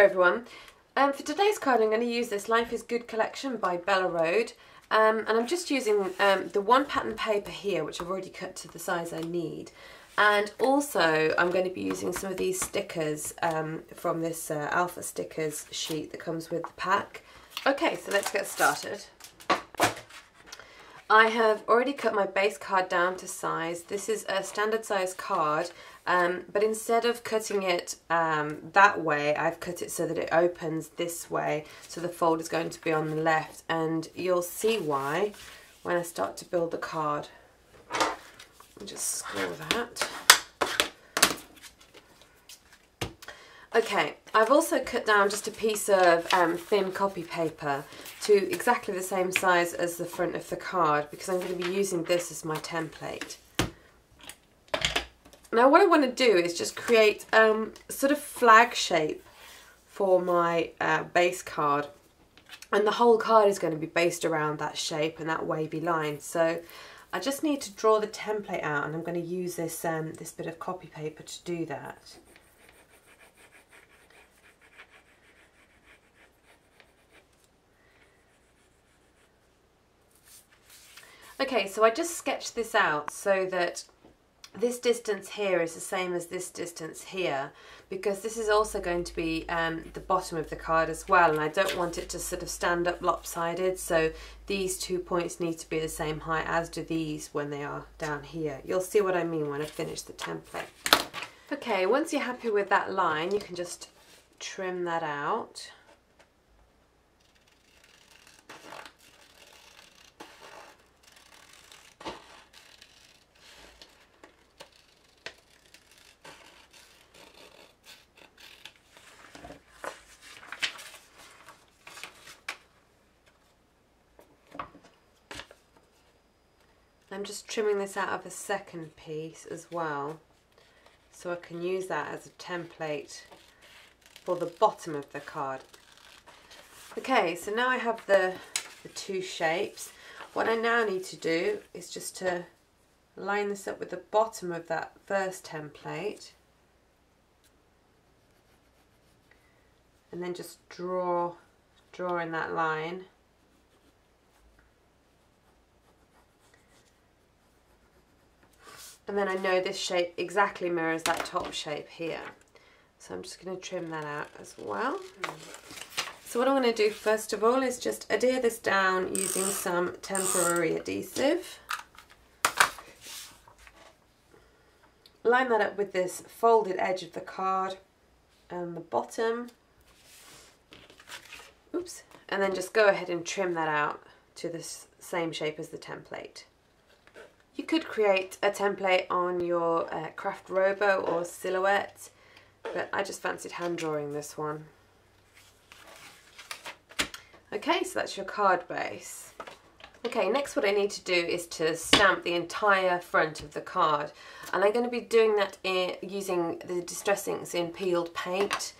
everyone. For today's card I'm going to use this Life is Good collection by Bella Road, and I'm just using the one pattern paper here, which I've already cut to the size I need, and also I'm going to be using some of these stickers from this Alpha Stickers sheet that comes with the pack. Okay, so let's get started. I have already cut my base card down to size. This is a standard size card, but instead of cutting it that way, I've cut it so that it opens this way, so the fold is going to be on the left, and you'll see why when I start to build the card. I'll just score that. Okay, I've also cut down just a piece of thin copy paper to exactly the same size as the front of the card, because I'm going to be using this as my template. Now what I want to do is just create sort of flag shape for my base card, and the whole card is going to be based around that shape and that wavy line. So I just need to draw the template out, and I'm going to use this this bit of copy paper to do that. Okay, so I just sketched this out so that this distance here is the same as this distance here, because this is also going to be the bottom of the card as well, and I don't want it to sort of stand up lopsided, so these 2 points need to be the same height as do these when they are down here. You'll see what I mean when I finish the template. Okay, once you're happy with that line, you can just trim that out. I'm just trimming this out of a second piece as well, so I can use that as a template for the bottom of the card. Okay, so now I have the two shapes. What I now need to do is just to line this up with the bottom of that first template, and then just draw in that line. And then I know this shape exactly mirrors that top shape here. So I'm just going to trim that out as well. So what I'm going to do first of all is just adhere this down using some temporary adhesive. Line that up with this folded edge of the card and the bottom. Oops. And then just go ahead and trim that out to the same shape as the template. You could create a template on your craft robo or silhouette, but I just fancied hand drawing this one. Okay, so that's your card base. Okay, next what I need to do is to stamp the entire front of the card, and I'm going to be doing that using the Distress Inks in peeled paint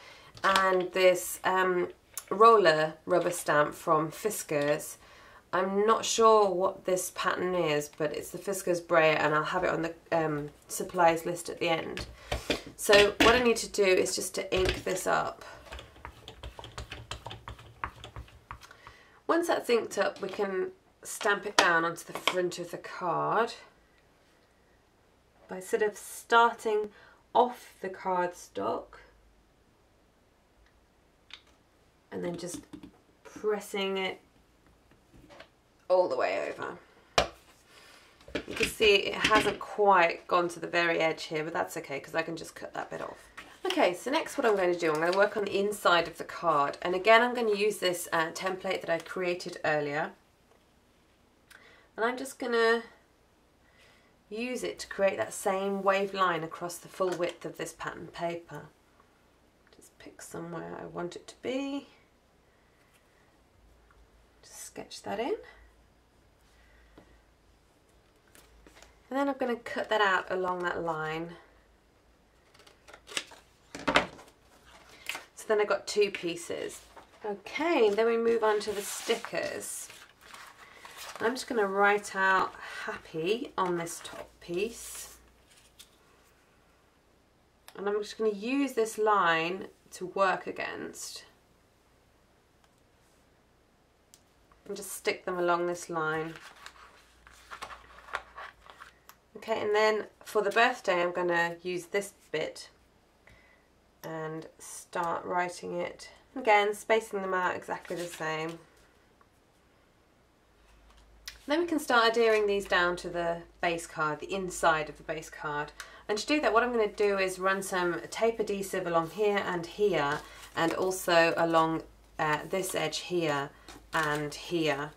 and this roller rubber stamp from Fiskars. I'm not sure what this pattern is, but it's the Fiskars Brayer, and I'll have it on the supplies list at the end. So what I need to do is just to ink this up. Once that's inked up, we can stamp it down onto the front of the card by sort of starting off the cardstock and then just pressing it all the way over. You can see it hasn't quite gone to the very edge here, but that's okay because I can just cut that bit off. Okay, so next what I'm going to do, I'm going to work on the inside of the card, and again I'm going to use this template that I created earlier, and I'm just going to use it to create that same wave line across the full width of this pattern paper. Just pick somewhere I want it to be, just sketch that in. And then I'm going to cut that out along that line. So then I've got two pieces. Okay, then we move on to the stickers. I'm just going to write out happy on this top piece. And I'm just going to use this line to work against. And just stick them along this line. Okay, and then for the birthday I'm going to use this bit and start writing it. Again, spacing them out exactly the same. Then we can start adhering these down to the base card, the inside of the base card. And to do that, what I'm going to do is run some tape adhesive along here, and also along this edge here and here.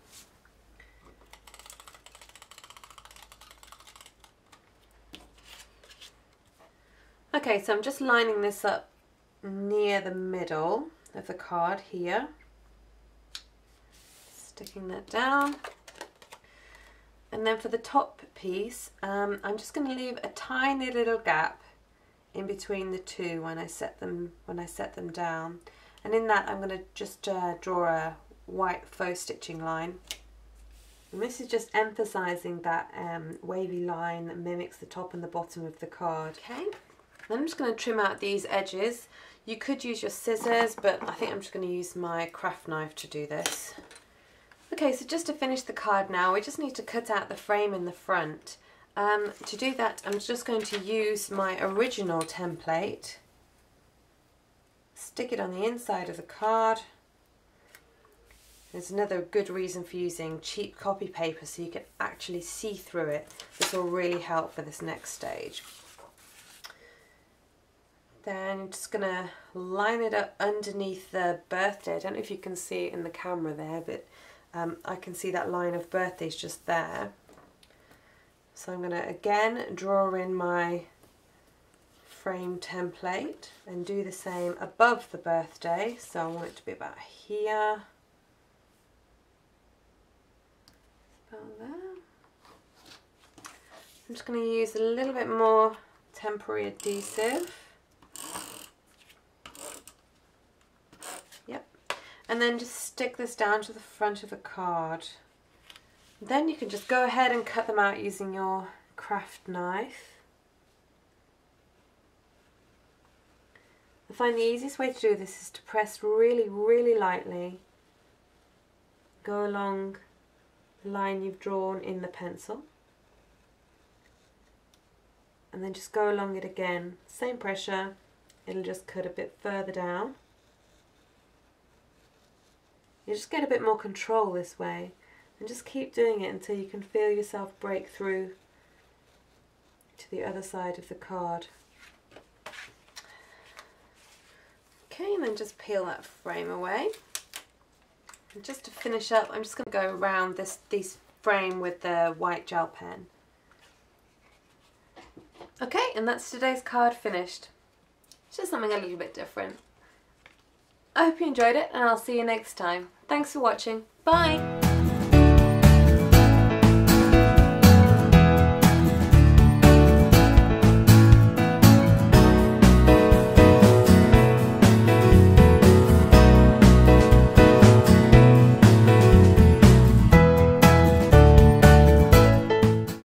Okay, so I'm just lining this up near the middle of the card here. Sticking that down. And then for the top piece, I'm just going to leave a tiny little gap in between the two when I set them down. And in that I'm going to just draw a white faux stitching line. And this is just emphasising that wavy line that mimics the top and the bottom of the card. Okay. Then I'm just going to trim out these edges. You could use your scissors, but I think I'm just going to use my craft knife to do this. Okay, so just to finish the card now, we just need to cut out the frame in the front. To do that, I'm just going to use my original template, stick it on the inside of the card. There's another good reason for using cheap copy paper, so you can actually see through it. This will really help for this next stage. Then I'm just going to line it up underneath the birthday. I don't know if you can see it in the camera there, but I can see that line of birthdays just there. So I'm going to again draw in my frame template and do the same above the birthday. So I want it to be about here. About there. I'm just going to use a little bit more temporary adhesive. And then just stick this down to the front of the card. Then you can just go ahead and cut them out using your craft knife. I find the easiest way to do this is to press really, really lightly. Go along the line you've drawn in the pencil. And then just go along it again. Same pressure, it'll just cut a bit further down. You just get a bit more control this way, and just keep doing it until you can feel yourself break through to the other side of the card. Okay, and then just peel that frame away. And just to finish up, I'm just going to go around this frame with the white gel pen. Okay, and that's today's card finished. It's just something a little bit different. I hope you enjoyed it, and I'll see you next time. Thanks for watching. Bye!